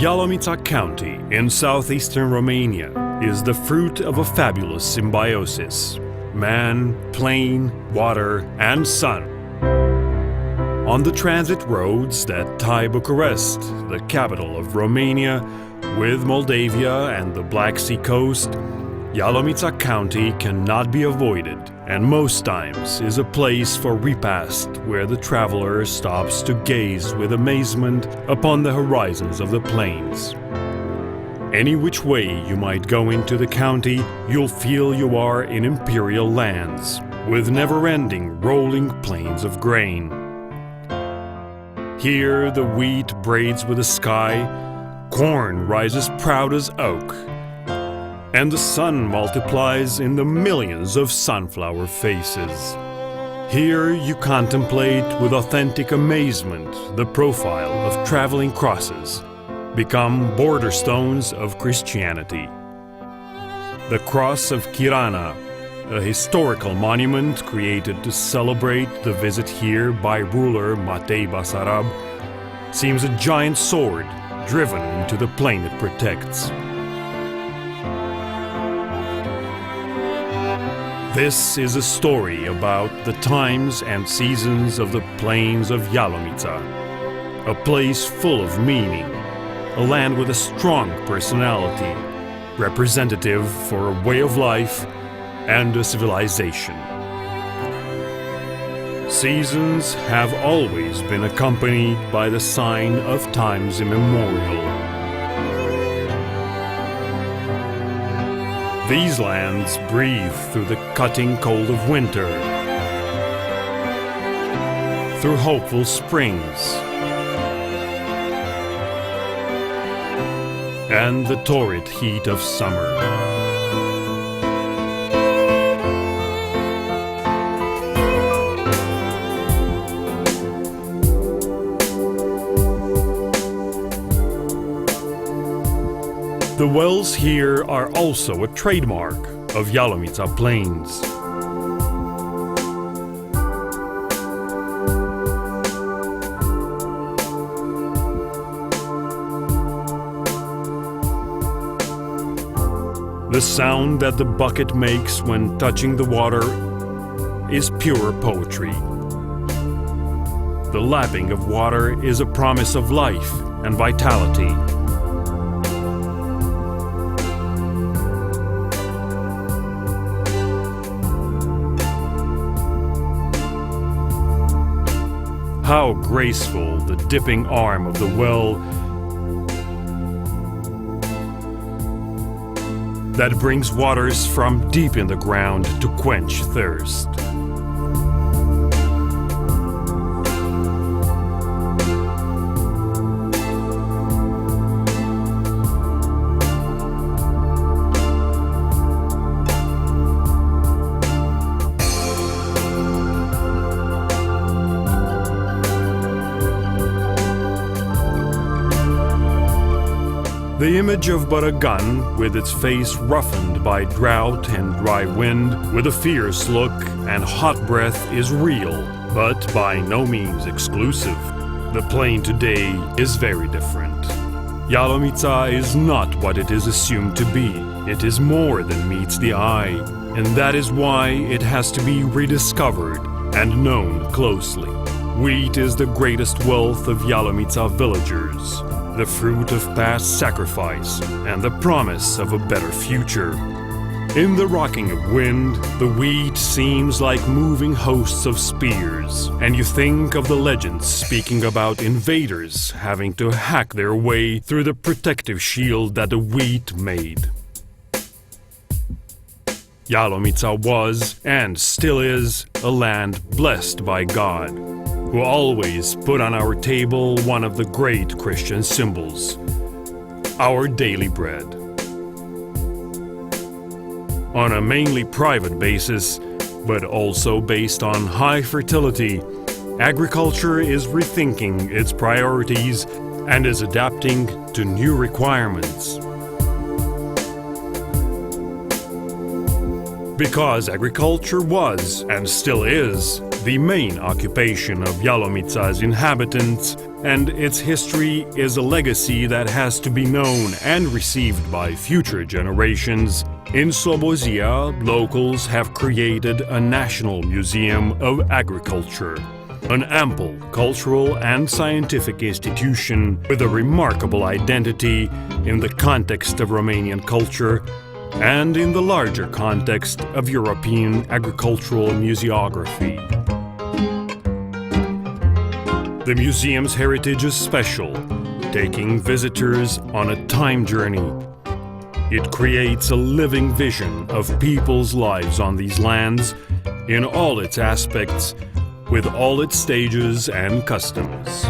Ialomita County in southeastern Romania is the fruit of a fabulous symbiosis: man, plain, water, and sun. On the transit roads that tie Bucharest, the capital of Romania, with Moldavia and the Black Sea coast, Ialomita County cannot be avoided, and most times is a place for repast where the traveler stops to gaze with amazement upon the horizons of the plains. Any which way you might go into the county, you'll feel you are in imperial lands, with never-ending rolling plains of grain. Here the wheat braids with the sky, corn rises proud as oak, and the sun multiplies in the millions of sunflower faces. Here you contemplate with authentic amazement the profile of traveling crosses, become border stones of Christianity. The Cross of Kirana, a historical monument created to celebrate the visit here by ruler Matei Basarab, seems a giant sword driven into the plain it protects. This is a story about the times and seasons of the plains of Ialomita, a place full of meaning, a land with a strong personality, representative for a way of life and a civilization. Seasons have always been accompanied by the sign of times immemorial. These lands breathe through the cutting cold of winter, through hopeful springs, and the torrid heat of summer. The wells here are also a trademark of Ialomita Plains. The sound that the bucket makes when touching the water is pure poetry. The lapping of water is a promise of life and vitality. How graceful the dipping arm of the well that brings waters from deep in the ground to quench thirst. The image of Baragan, with its face roughened by drought and dry wind, with a fierce look and hot breath, is real, but by no means exclusive. The plain today is very different. Ialomita is not what it is assumed to be. It is more than meets the eye, and that is why it has to be rediscovered and known closely. Wheat is the greatest wealth of Ialomita villagers, the fruit of past sacrifice and the promise of a better future. In the rocking of wind, the wheat seems like moving hosts of spears, and you think of the legends speaking about invaders having to hack their way through the protective shield that the wheat made. Ialomita was, and still is, a land blessed by God, who always put on our table one of the great Christian symbols, our daily bread. On a mainly private basis, but also based on high fertility, agriculture is rethinking its priorities and is adapting to new requirements. Because agriculture was, and still is, the main occupation of Ialomita's inhabitants, and its history is a legacy that has to be known and received by future generations. In Slobozia, locals have created a national museum of agriculture, an ample cultural and scientific institution with a remarkable identity in the context of Romanian culture and in the larger context of European agricultural museography. The museum's heritage is special, taking visitors on a time journey. It creates a living vision of people's lives on these lands in all its aspects, with all its stages and customs.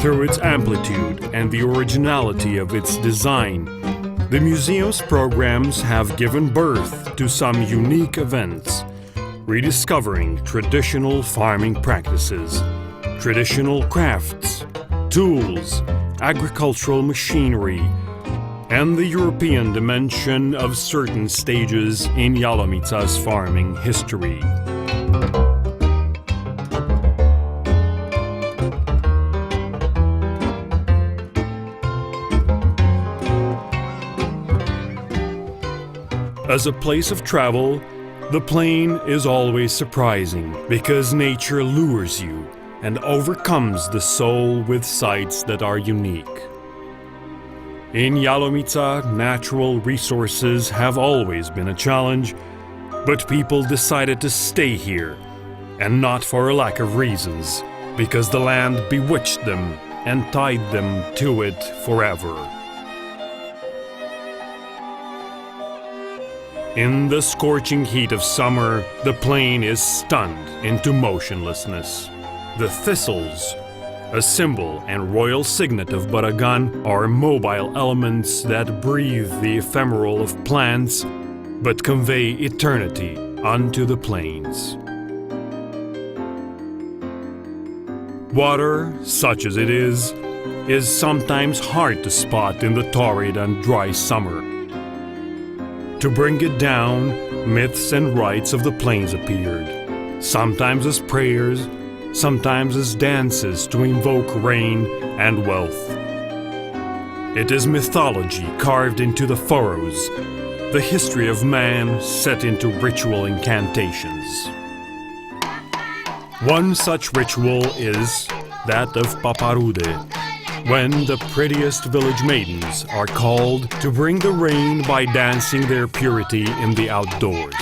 Through its amplitude and the originality of its design, the museum's programs have given birth to some unique events, rediscovering traditional farming practices, traditional crafts, tools, agricultural machinery, and the European dimension of certain stages in Ialomita's farming history. As a place of travel, the plain is always surprising because nature lures you and overcomes the soul with sights that are unique. In Ialomita, natural resources have always been a challenge, but people decided to stay here, and not for a lack of reasons, because the land bewitched them and tied them to it forever. In the scorching heat of summer, the plain is stunned into motionlessness. The thistles, a symbol and royal signet of Baragan, are mobile elements that breathe the ephemeral of plants, but convey eternity unto the plains. Water, such as it is sometimes hard to spot in the torrid and dry summer. To bring it down, myths and rites of the plains appeared, sometimes as prayers, sometimes as dances to invoke rain and wealth. It is mythology carved into the furrows, the history of man set into ritual incantations. One such ritual is that of Paparude, when the prettiest village maidens are called to bring the rain by dancing their purity in the outdoors.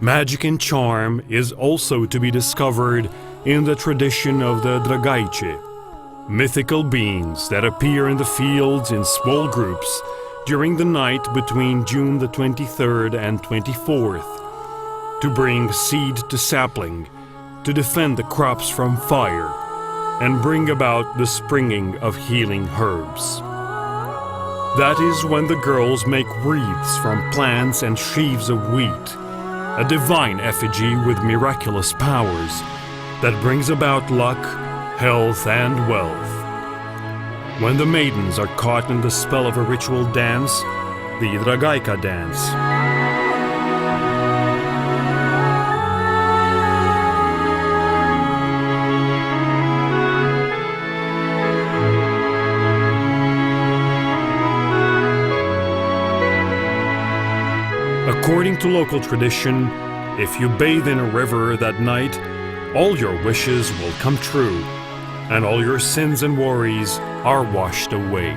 Magic and charm is also to be discovered in the tradition of the Dragaice, mythical beings that appear in the fields in small groups during the night between June the 23rd and 24th, to bring seed to sapling, to defend the crops from fire, and bring about the springing of healing herbs. That is when the girls make wreaths from plants and sheaves of wheat, a divine effigy with miraculous powers that brings about luck, health, and wealth. When the maidens are caught in the spell of a ritual dance, the Dragaika dance, according to local tradition, if you bathe in a river that night, all your wishes will come true, and all your sins and worries are washed away.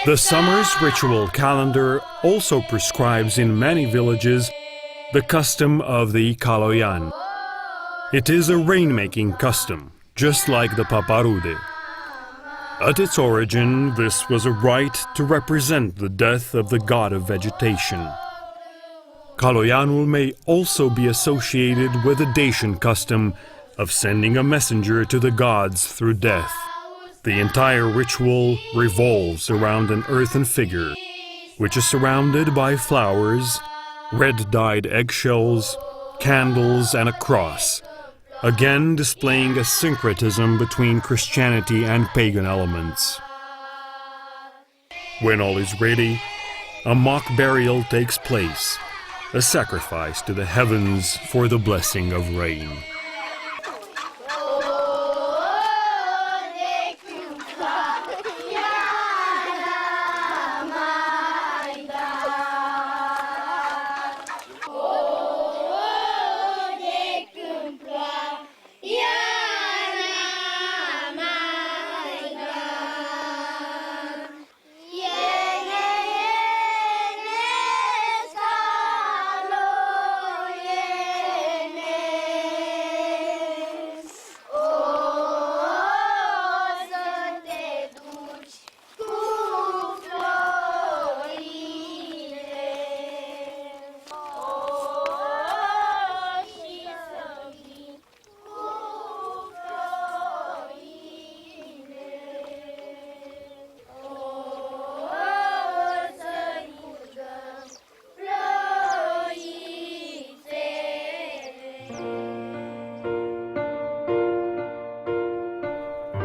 The summer's ritual calendar also prescribes in many villages the custom of the Kaloyan. It is a rainmaking custom, just like the Paparude. At its origin, this was a rite to represent the death of the god of vegetation. Kaloyanul may also be associated with the Dacian custom of sending a messenger to the gods through death. The entire ritual revolves around an earthen figure, which is surrounded by flowers, red-dyed eggshells, candles, and a cross, again displaying a syncretism between Christianity and pagan elements. When all is ready, a mock burial takes place, a sacrifice to the heavens for the blessing of rain.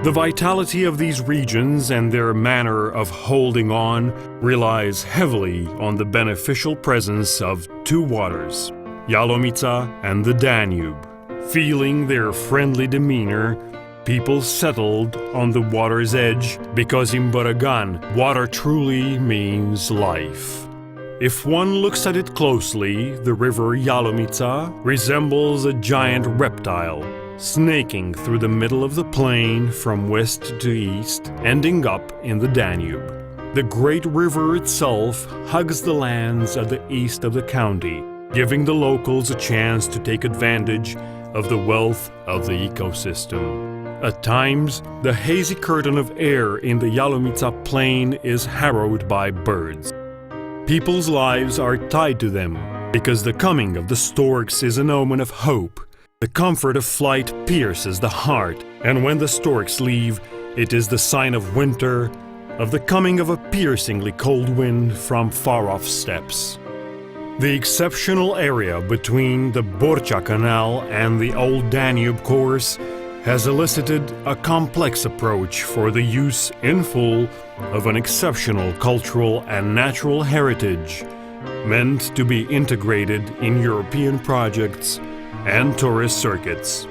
The vitality of these regions and their manner of holding on relies heavily on the beneficial presence of two waters, Ialomita and the Danube. Feeling their friendly demeanor, people settled on the water's edge because in Baragan, water truly means life. If one looks at it closely, the river Ialomita resembles a giant reptile, snaking through the middle of the plain from west to east, ending up in the Danube. The great river itself hugs the lands at the east of the county, giving the locals a chance to take advantage of the wealth of the ecosystem. At times, the hazy curtain of air in the Ialomita plain is harrowed by birds. People's lives are tied to them because the coming of the storks is an omen of hope. The comfort of flight pierces the heart, and when the storks leave, it is the sign of winter, of the coming of a piercingly cold wind from far-off steppes. The exceptional area between the Borca Canal and the Old Danube course has elicited a complex approach for the use in full of an exceptional cultural and natural heritage, meant to be integrated in European projects and tourist circuits.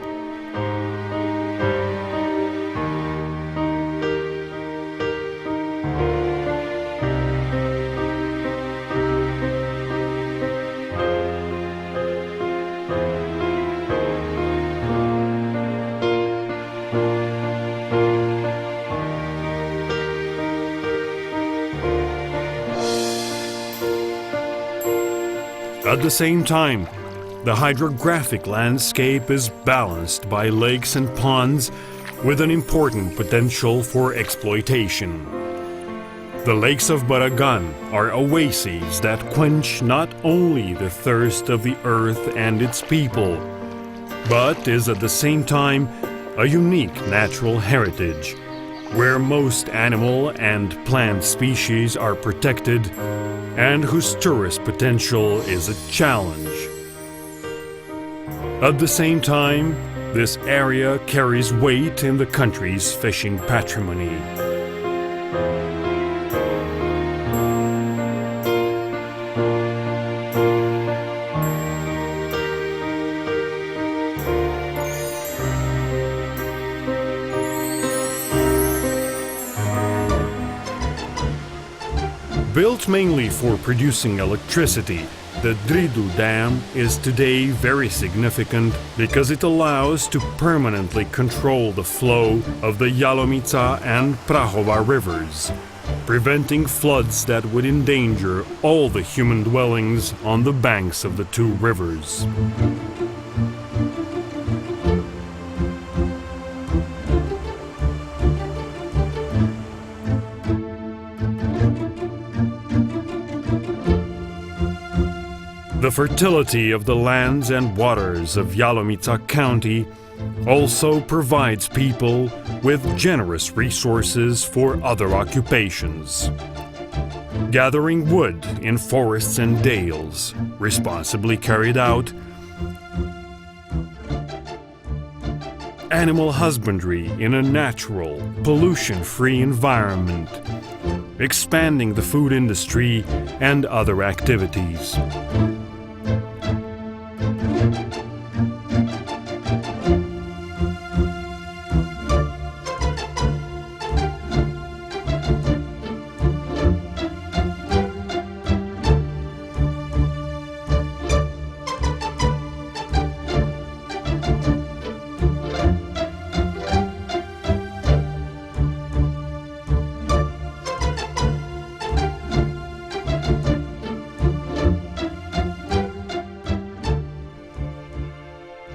At the same time, the hydrographic landscape is balanced by lakes and ponds with an important potential for exploitation. The lakes of Baragan are oases that quench not only the thirst of the earth and its people, but is at the same time a unique natural heritage, where most animal and plant species are protected and whose tourist potential is a challenge. At the same time, this area carries weight in the country's fishing patrimony. Built mainly for producing electricity, the Dridu Dam is today very significant because it allows to permanently control the flow of the Ialomita and Prahova rivers, preventing floods that would endanger all the human dwellings on the banks of the two rivers. The fertility of the lands and waters of Ialomita County also provides people with generous resources for other occupations. Gathering wood in forests and dales, responsibly carried out, animal husbandry in a natural, pollution-free environment, expanding the food industry and other activities.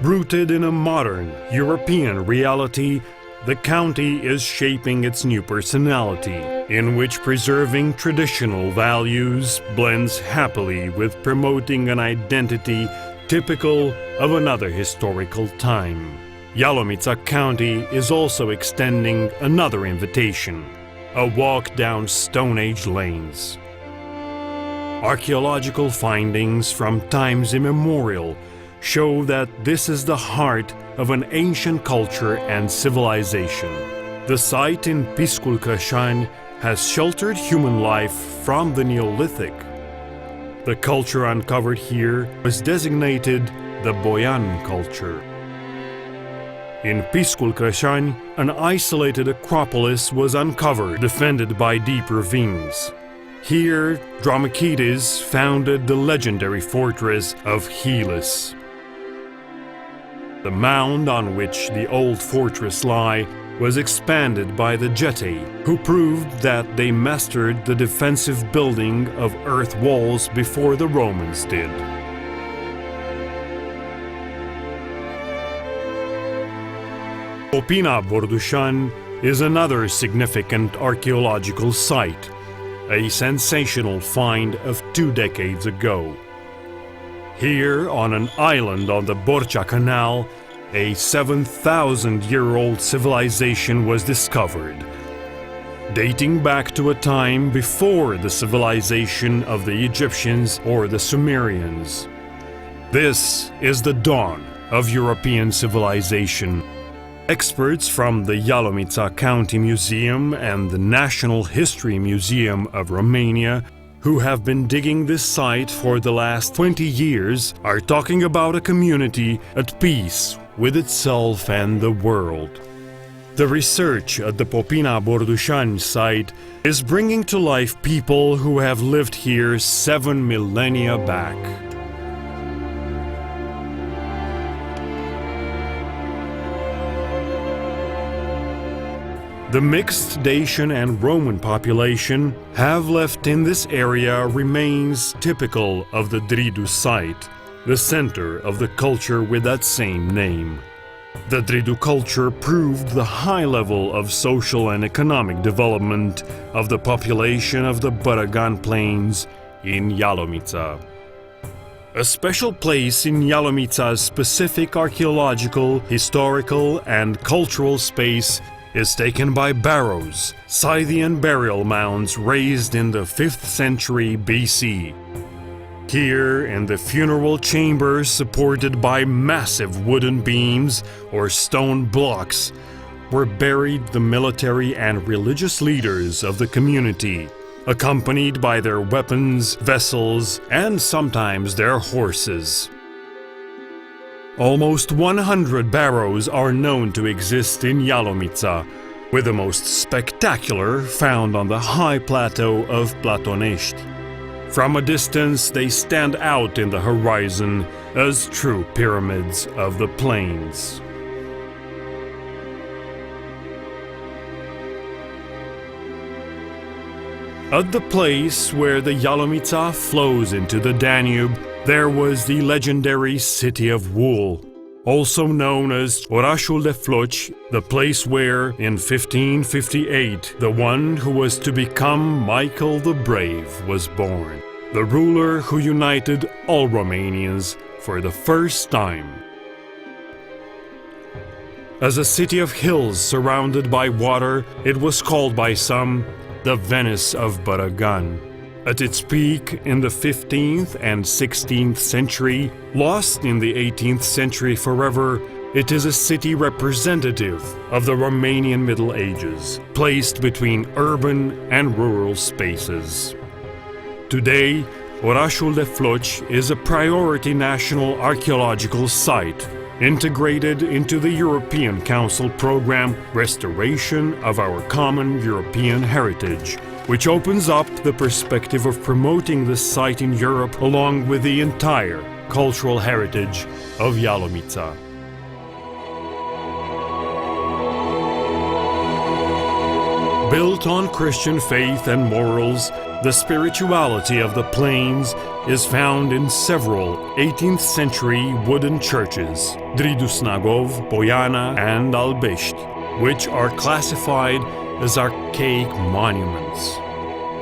Rooted in a modern European reality, the county is shaping its new personality, in which preserving traditional values blends happily with promoting an identity typical of another historical time. Ialomita County is also extending another invitation, a walk down Stone Age lanes. Archaeological findings from times immemorial show that this is the heart of an ancient culture and civilization. The site in Piskulcășani has sheltered human life from the Neolithic. The culture uncovered here was designated the Boian culture. In Piskulcășani, an isolated acropolis was uncovered, defended by deep ravines. Here, Dromachides founded the legendary fortress of Helis. The mound on which the old fortress lay was expanded by the Getae, who proved that they mastered the defensive building of earth walls before the Romans did. Popina Bordușan is another significant archaeological site, a sensational find of 2 decades ago. Here, on an island on the Borcea Canal, a 7,000-year-old civilization was discovered, dating back to a time before the civilization of the Egyptians or the Sumerians. This is the dawn of European civilization. Experts from the Ialomita County Museum and the National History Museum of Romania, who have been digging this site for the last 20 years, are talking about a community at peace with itself and the world. The research at the Popina Bordușan site is bringing to life people who have lived here 7 millennia back. The mixed Dacian and Roman population have left in this area remains typical of the Dridu site, the center of the culture with that same name. The Dridu culture proved the high level of social and economic development of the population of the Bărăgan Plains in Ialomita. A special place in Ialomita's specific archaeological, historical, and cultural space is taken by barrows, Scythian burial mounds raised in the 5th century BC. Here, in the funeral chambers supported by massive wooden beams or stone blocks, were buried the military and religious leaders of the community, accompanied by their weapons, vessels, and sometimes their horses. Almost 100 barrows are known to exist in Ialomita, with the most spectacular found on the high plateau of Platonești. From a distance, they stand out in the horizon as true pyramids of the plains. At the place where the Ialomita flows into the Danube, there was the legendary city of wool, also known as Orașul de Floci, the place where, in 1558, the one who was to become Michael the Brave was born, the ruler who united all Romanians for the first time. As a city of hills surrounded by water, it was called by some the Venice of Baragan. At its peak in the 15th and 16th century, lost in the 18th century forever, it is a city representative of the Romanian Middle Ages, placed between urban and rural spaces. Today, Orașul de Floci is a priority national archaeological site, integrated into the European Council program Restoration of Our Common European Heritage, which opens up the perspective of promoting the site in Europe along with the entire cultural heritage of Ialomita. Built on Christian faith and morals, the spirituality of the plains is found in several 18th century wooden churches, Dridusnagov, Poiana, and Albești, which are classified as archaic monuments.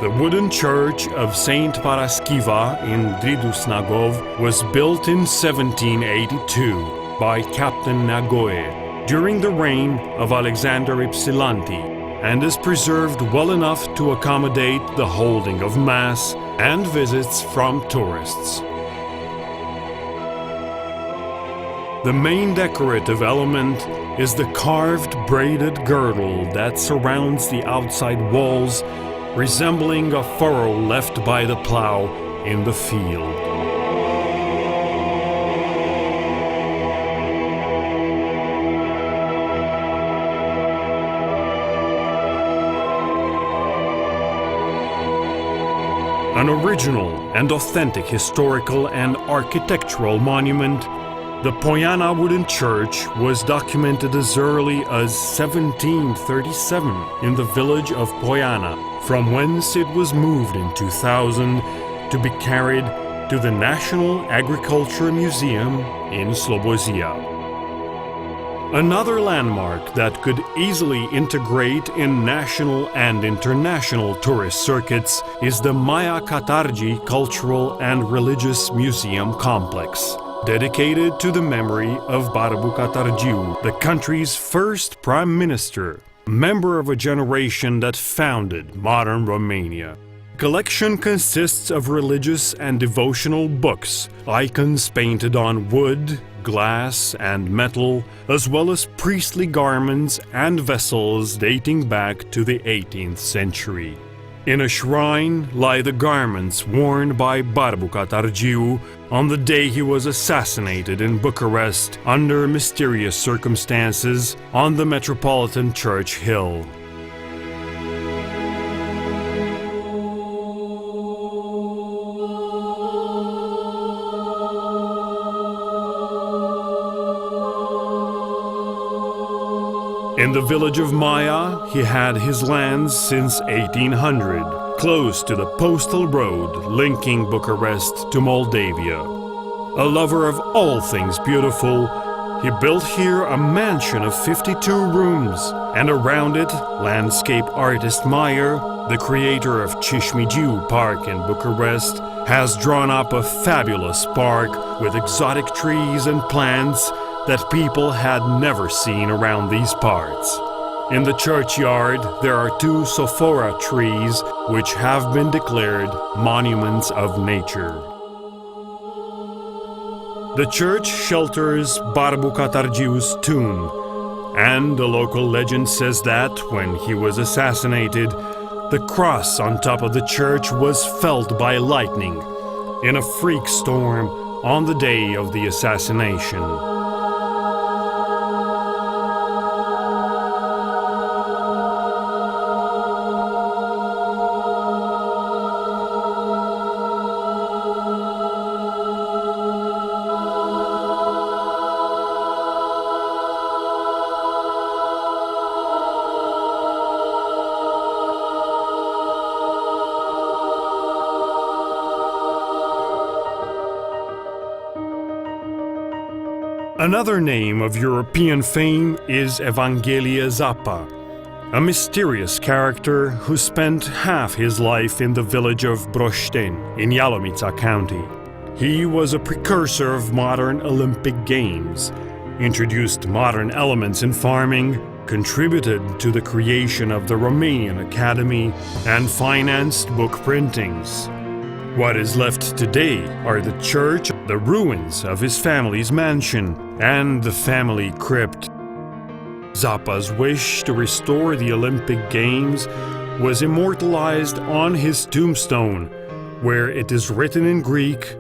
The wooden church of Saint Paraschiva in Dridusnagov was built in 1782 by Captain Nagoe during the reign of Alexander Ypsilanti, and is preserved well enough to accommodate the holding of Mass and visits from tourists. The main decorative element is the carved braided girdle that surrounds the outside walls, resembling a furrow left by the plow in the field. An original and authentic historical and architectural monument, the Poiana wooden church was documented as early as 1737 in the village of Poiana, from whence it was moved in 2000 to be carried to the National Agriculture Museum in Slobozia. Another landmark that could easily integrate in national and international tourist circuits is the Maia Catargi Cultural and Religious Museum Complex, dedicated to the memory of Barbu Catargiu, the country's first prime minister, member of a generation that founded modern Romania. Collection consists of religious and devotional books, icons painted on wood, glass, and metal, as well as priestly garments and vessels dating back to the 18th century. In a shrine lie the garments worn by Barbu Catargiu on the day he was assassinated in Bucharest under mysterious circumstances on the Metropolitan Church Hill. In the village of Maia, he had his lands since 1800, close to the postal road linking Bucharest to Moldavia. A lover of all things beautiful, he built here a mansion of 52 rooms, and around it, landscape artist Meyer, the creator of Cismigiu Park in Bucharest, has drawn up a fabulous park with exotic trees and plants that people had never seen around these parts. In the churchyard, there are two sophora trees which have been declared monuments of nature. The church shelters Barbu Catargiu's tomb, and the local legend says that when he was assassinated, the cross on top of the church was felled by lightning in a freak storm on the day of the assassination. Another name of European fame is Evangelia Zappa, a mysterious character who spent half his life in the village of Broșteni in Ialomita County. He was a precursor of modern Olympic Games, introduced modern elements in farming, contributed to the creation of the Romanian Academy, and financed book printings. What is left today are the church, the ruins of his family's mansion, and the family crypt. Zappa's wish to restore the Olympic Games was immortalized on his tombstone, where it is written in Greek,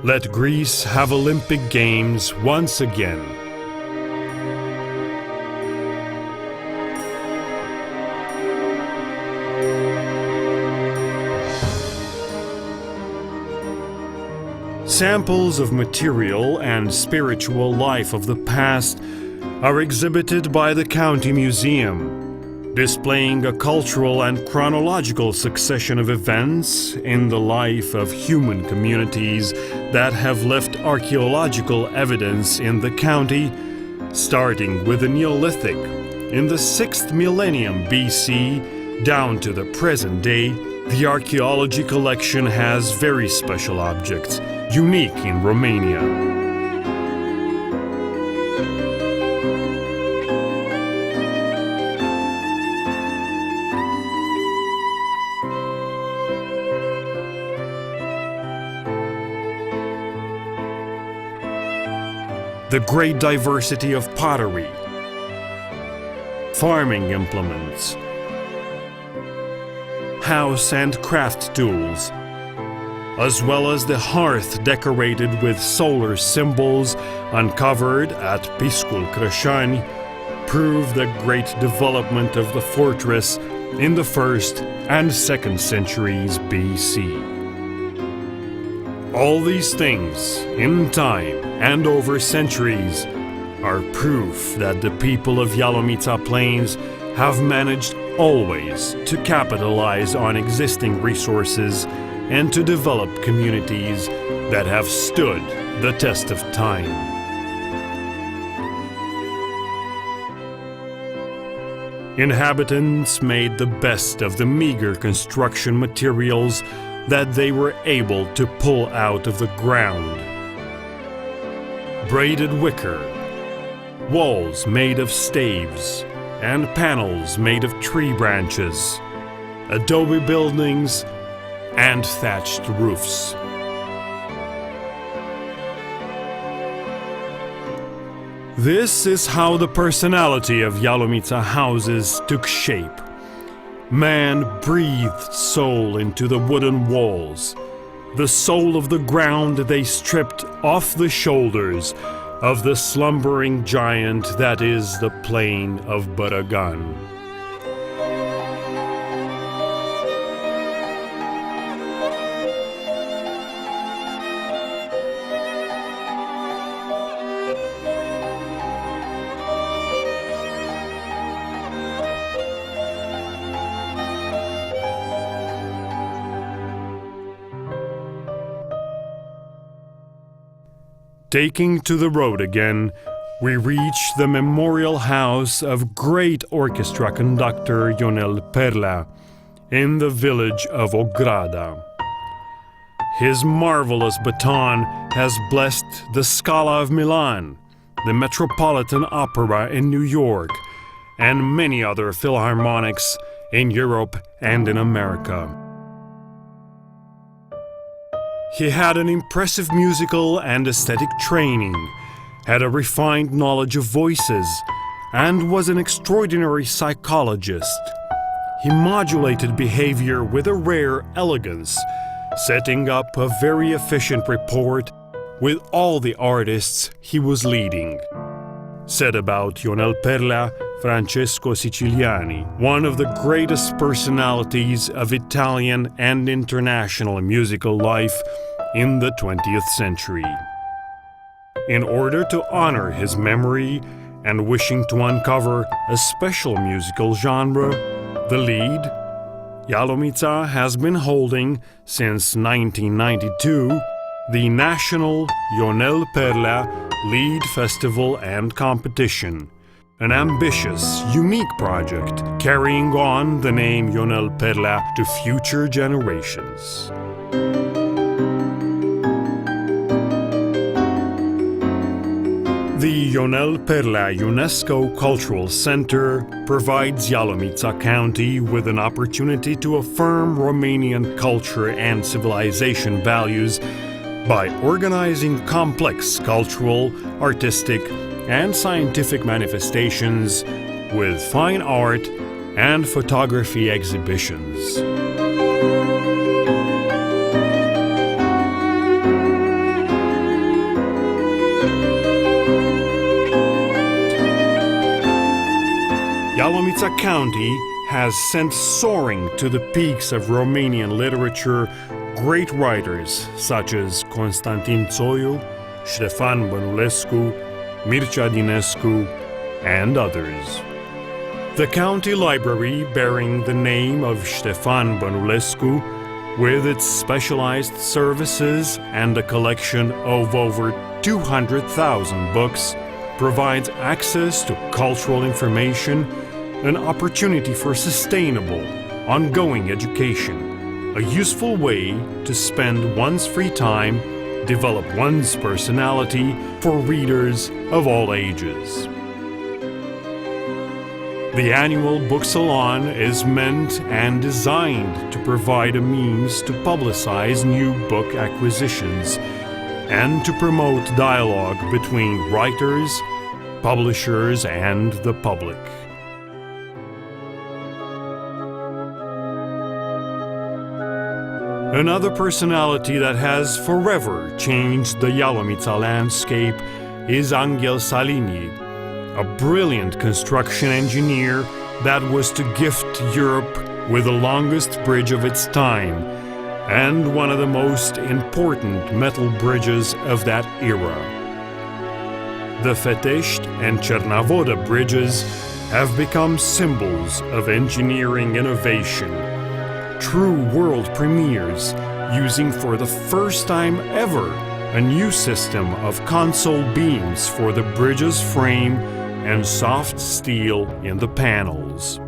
"Let Greece have Olympic Games once again." Samples of material and spiritual life of the past are exhibited by the County Museum, displaying a cultural and chronological succession of events in the life of human communities that have left archaeological evidence in the county, starting with the Neolithic in the 6th millennium BC down to the present day. The archaeology collection has very special objects, unique in Romania. The great diversity of pottery, farming implements, house and craft tools, as well as the hearth decorated with solar symbols uncovered at Piscul Crășani, prove the great development of the fortress in the 1st and 2nd centuries BC. All these things, in time and over centuries, are proof that the people of Ialomita Plains have managed always to capitalize on existing resources and to develop communities that have stood the test of time. Inhabitants made the best of the meager construction materials that they were able to pull out of the ground. Braided wicker, walls made of staves, and panels made of tree branches, adobe buildings, and thatched roofs. This is how the personality of Ialomita houses took shape. Man breathed soul into the wooden walls. The soul of the ground they stripped off the shoulders of the slumbering giant that is the plain of Bărăgan. Taking to the road again, we reach the memorial house of great orchestra conductor Ionel Perlea in the village of Ograda. His marvelous baton has blessed the Scala of Milan, the Metropolitan Opera in New York, and many other philharmonics in Europe and in America. He had an impressive musical and aesthetic training, had a refined knowledge of voices, and was an extraordinary psychologist. He modulated behavior with a rare elegance, setting up a very efficient rapport with all the artists he was leading. Said about Ionel Perlea, Francesco Siciliani, one of the greatest personalities of Italian and international musical life in the 20th century. In order to honor his memory and wishing to uncover a special musical genre, the lead, Ialomita has been holding since 1992 the National Ionel Perlea lead festival and competition. An ambitious, unique project carrying on the name Ionel Perla to future generations. The Ionel Perla UNESCO Cultural Center provides Ialomita County with an opportunity to affirm Romanian culture and civilization values by organizing complex cultural, artistic, and scientific manifestations with fine art and photography exhibitions. Ialomita County has sent soaring to the peaks of Romanian literature great writers such as Constantin Țoiu, Ștefan Bănulescu, Mircea Dinescu, and others. The county library, bearing the name of Ștefan Bănulescu, with its specialized services and a collection of over 200,000 books, provides access to cultural information, an opportunity for sustainable, ongoing education, a useful way to spend one's free time, develop one's personality for readers of all ages. The annual book salon is meant and designed to provide a means to publicize new book acquisitions and to promote dialogue between writers, publishers, and the public. Another personality that has forever changed the Ialomita landscape is Anghel Salini, a brilliant construction engineer that was to gift Europe with the longest bridge of its time and one of the most important metal bridges of that era. The Fetești and Cernavoda bridges have become symbols of engineering innovation, true world premieres, using for the first time ever a new system of console beams for the bridge's frame and soft steel in the panels.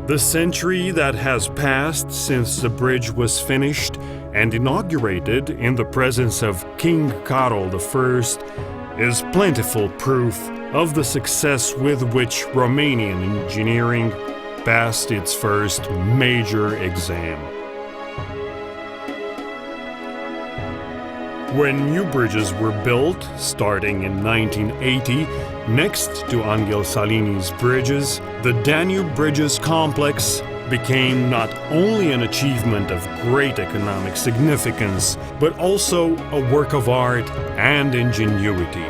The century that has passed since the bridge was finished and inaugurated in the presence of King Carol I is plentiful proof of the success with which Romanian engineering passed its first major exam. When new bridges were built, starting in 1980, next to Anghel Salini's bridges, the Danube Bridges complex became not only an achievement of great economic significance, but also a work of art and ingenuity.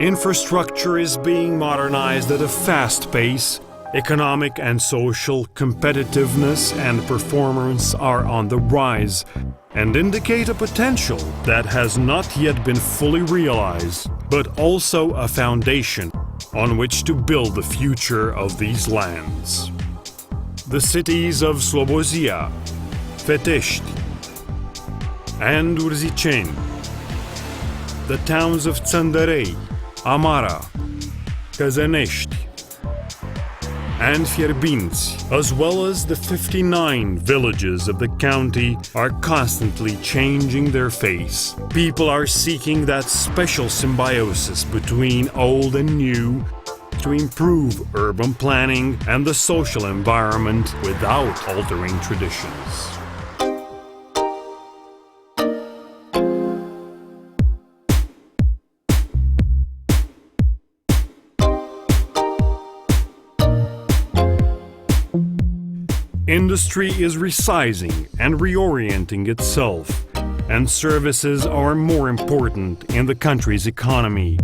Infrastructure is being modernized at a fast pace. Economic and social competitiveness and performance are on the rise and indicate a potential that has not yet been fully realized, but also a foundation on which to build the future of these lands. The cities of Slobozia, Fetești, and Urziceni, the towns of Țăndărei, Amara, Căzănești, and Fierbinți, as well as the 59 villages of the county, are constantly changing their face. People are seeking that special symbiosis between old and new to improve urban planning and the social environment without altering traditions. Industry is resizing and reorienting itself, and services are more important in the country's economy.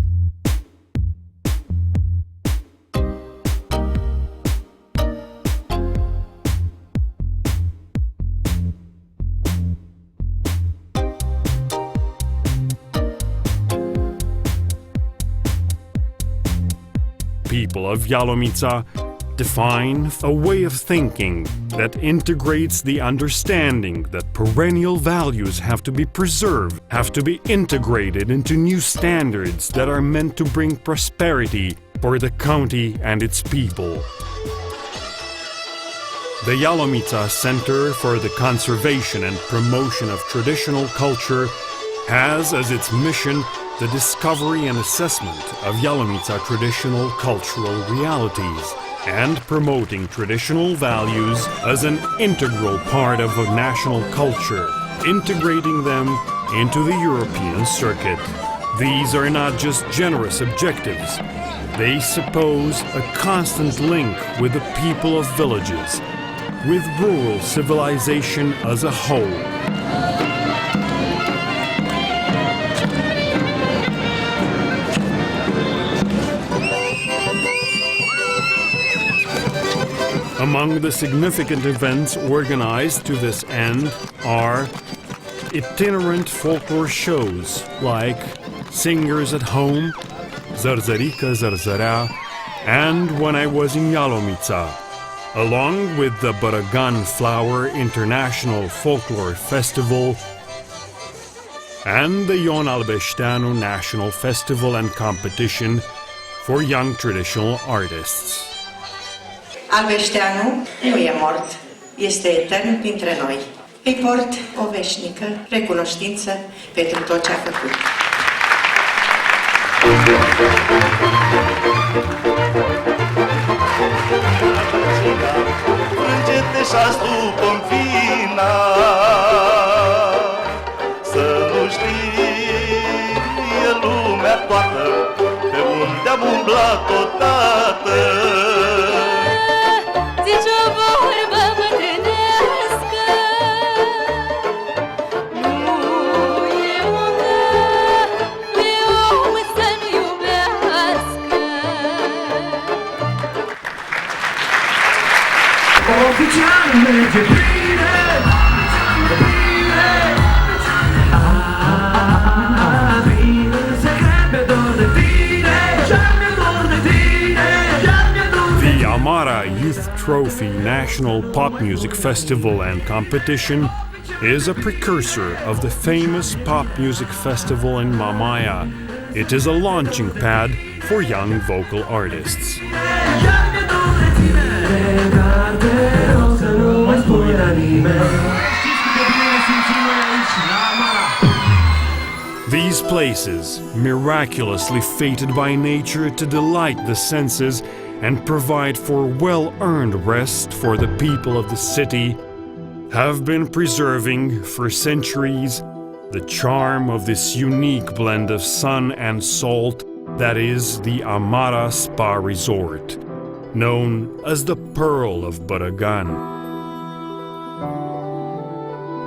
people of Ialomita define a way of thinking that integrates the understanding that perennial values have to be preserved, have to be integrated into new standards that are meant to bring prosperity for the county and its people. The Ialomita Center for the Conservation and Promotion of Traditional Culture has as its mission the discovery and assessment of Ialomita traditional cultural realities and promoting traditional values as an integral part of a national culture, integrating them into the European circuit. These are not just generous objectives. They suppose a constant link with the people of villages, with rural civilization as a whole. Among the significant events organized to this end are itinerant folklore shows like Singers at Home, Zarzarika Zarzara, and When I Was in Ialomita, along with the Baragan Flower International Folklore Festival and the Ion Albeșteanu National Festival and Competition for Young Traditional Artists. Albeșteanu nu e mort, este etern printre noi. Îi port o veșnică recunoștință pentru tot ce a făcut. Frânge-te și-ați după-mi vina, să nu știe lumea toată pe unde am umblat odată. Zici o vorbă bătrânească, nu e om să nu iubească. Oficial merge bine, bine se crede dor de tine, ce-mi dor de tine, ce-mi dor de tine. The Amara Youth Trophy National Pop Music Festival and Competition is a precursor of the famous Pop Music Festival in Mamaia. It is a launching pad for young vocal artists. These places, miraculously fated by nature to delight the senses and provide for well-earned rest for the people of the city, have been preserving for centuries the charm of this unique blend of sun and salt that is the Amara Spa Resort, known as the Pearl of Baragan.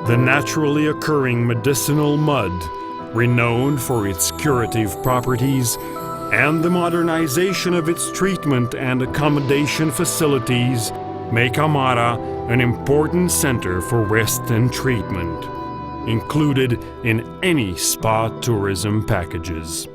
The naturally occurring medicinal mud, renowned for its curative properties, and the modernization of its treatment and accommodation facilities make Amara an important center for rest and treatment, included in any spa tourism packages.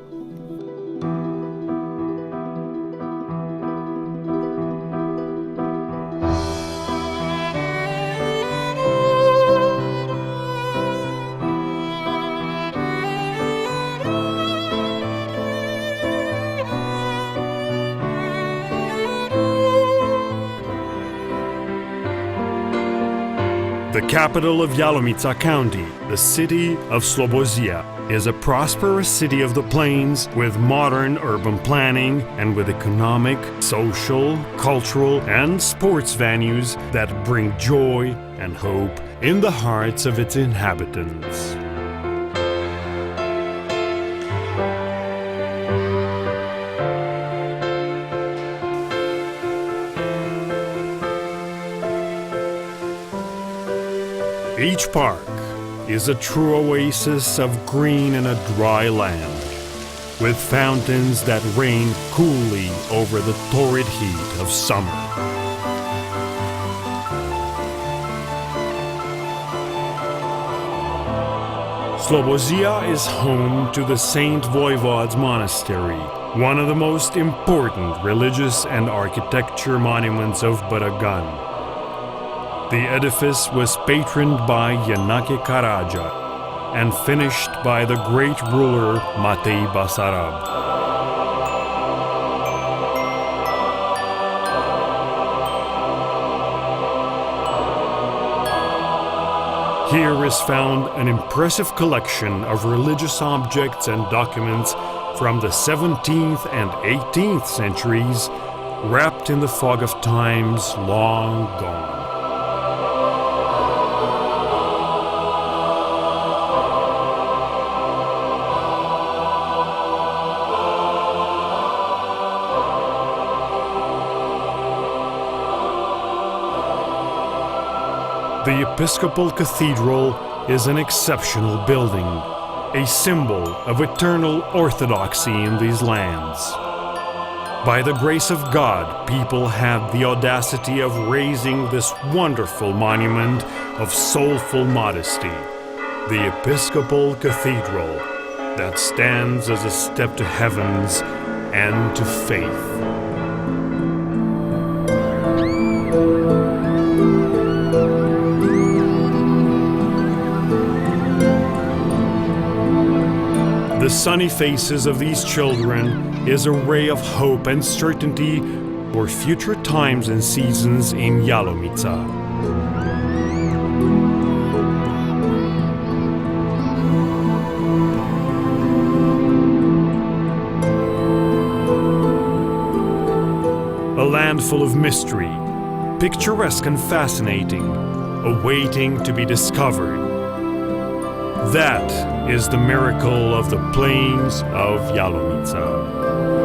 The capital of Ialomita County, the city of Slobozia, is a prosperous city of the plains with modern urban planning and with economic, social, cultural, and sports venues that bring joy and hope in the hearts of its inhabitants. Each park is a true oasis of green in a dry land, with fountains that rain coolly over the torrid heat of summer. Slobozia is home to the Saint Voivod's Monastery, one of the most important religious and architecture monuments of Baragan. The edifice was patroned by Yanake Karaja and finished by the great ruler Matei Basarab. Here is found an impressive collection of religious objects and documents from the 17th and 18th centuries, wrapped in the fog of times long gone. The Episcopal Cathedral is an exceptional building, a symbol of eternal orthodoxy in these lands. By the grace of God, people had the audacity of raising this wonderful monument of soulful modesty, the Episcopal Cathedral, that stands as a step to heavens and to faith. The sunny faces of these children is a ray of hope and certainty for future times and seasons in Ialomita. A land full of mystery, picturesque and fascinating, awaiting to be discovered. That is the miracle of the plains of Ialomita.